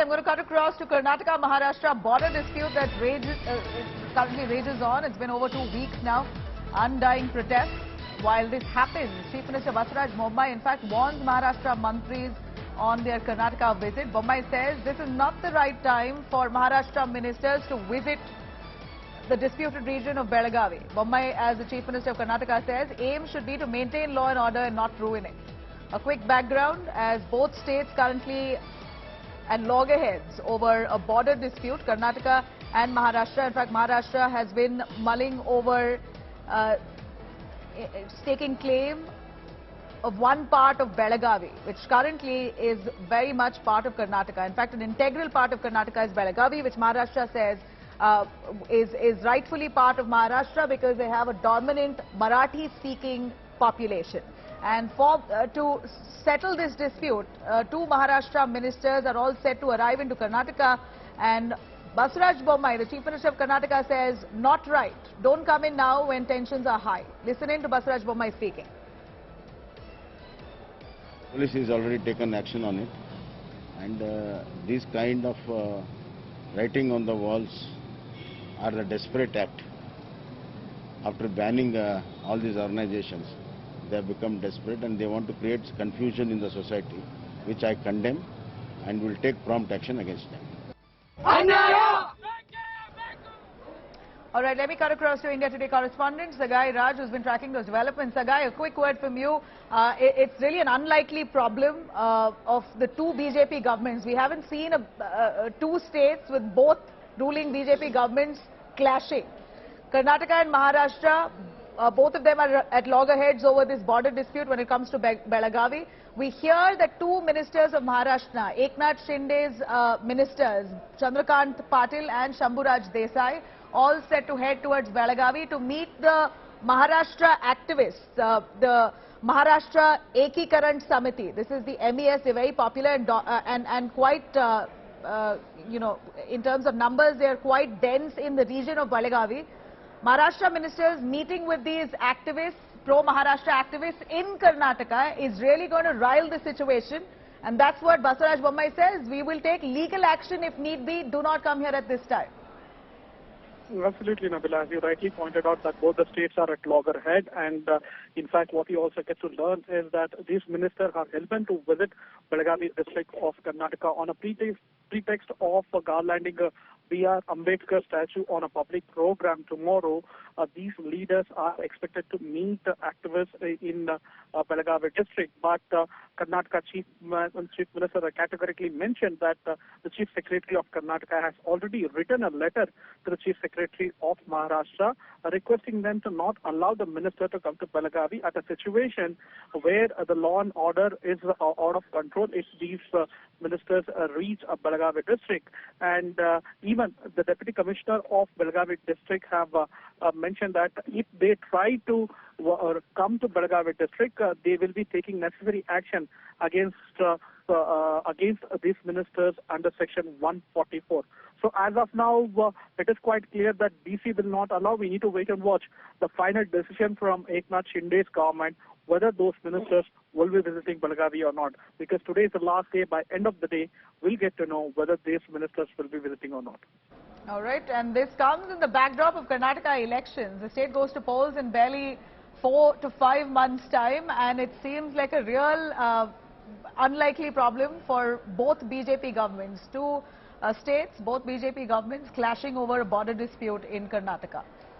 I'm going to cut across to Karnataka-Maharashtra border dispute that currently rages on. It's been over 2 weeks now. Undying protests. While this happens, Chief Minister Basavaraj Bommai in fact warns Maharashtra mantris on their Karnataka visit. Bommai says this is not the right time for Maharashtra ministers to visit the disputed region of Belagavi. Bommai, as the Chief Minister of Karnataka, says aim should be to maintain law and order and not ruin it. A quick background, as both states currently at loggerheads over a border dispute, Karnataka and Maharashtra. In fact, Maharashtra has been mulling over staking claim of one part of Belagavi, which currently is very much part of Karnataka. In fact, an integral part of Karnataka is Belagavi, which Maharashtra says is rightfully part of Maharashtra because they have a dominant Marathi-speaking population. And to settle this dispute, 2 Maharashtra ministers are all set to arrive into Karnataka, and Basavaraj Bommai, the Chief Minister of Karnataka, says, not right. Don't come in now when tensions are high. Listen in to Basavaraj Bommai speaking. Police has already taken action on it, and this kind of writing on the walls are the desperate act. After banning all these organizations, they have become desperate and they want to create confusion in the society, which I condemn and will take prompt action against them. All right, let me cut across to India Today correspondent Sagai Raj, who's been tracking those developments. Sagai, a quick word from you. It's really an unlikely problem of the 2 BJP governments. We haven't seen 2 states with both ruling BJP governments clashing. Karnataka and Maharashtra, both of them are at loggerheads over this border dispute when it comes to Belagavi. We hear that 2 ministers of Maharashtra, Eknath Shinde's ministers, Chandrakant Patil and Shambhuraj Desai, all set to head towards Belagavi to meet the Maharashtra activists, the Maharashtra Ekikaran Samiti. This is the MES, they're very popular and quite, you know, in terms of numbers, they are quite dense in the region of Belagavi. Maharashtra ministers meeting with these activists, pro-Maharashtra activists in Karnataka is really going to rile the situation. And that's what Basavaraj Bommai says. We will take legal action if need be. Do not come here at this time. Absolutely, Nabila. As you rightly pointed out that both the states are at loggerhead, and in fact what we also get to learn is that these ministers are hell-bent to visit Belagavi district of Karnataka on a pretext of garlanding a B.R. Ambedkar statue on a public program tomorrow. These leaders are expected to meet activists in Belagavi district, but Karnataka Chief Minister categorically mentioned that the Chief Secretary of Karnataka has already written a letter to the Chief Secretary of Maharashtra requesting them to not allow the minister to come to Belagavi at a situation where the law and order is out of control if these ministers reach Belagavi district. And even the Deputy Commissioner of Belagavi district have mentioned that if they try to come to Belagavi district, they will be taking necessary action against these ministers under Section 144. So as of now, it is quite clear that BC will not allow. We need to wait and watch the final decision from Eknath Shinde's government whether those ministers will be visiting Belagavi or not. Because today is the last day. By end of the day, we'll get to know whether these ministers will be visiting or not. All right, and this comes in the backdrop of Karnataka elections. The state goes to polls in barely 4 to 5 months' time, and it seems like a real unlikely problem for both BJP governments. 2 states, both BJP governments clashing over a border dispute in Karnataka.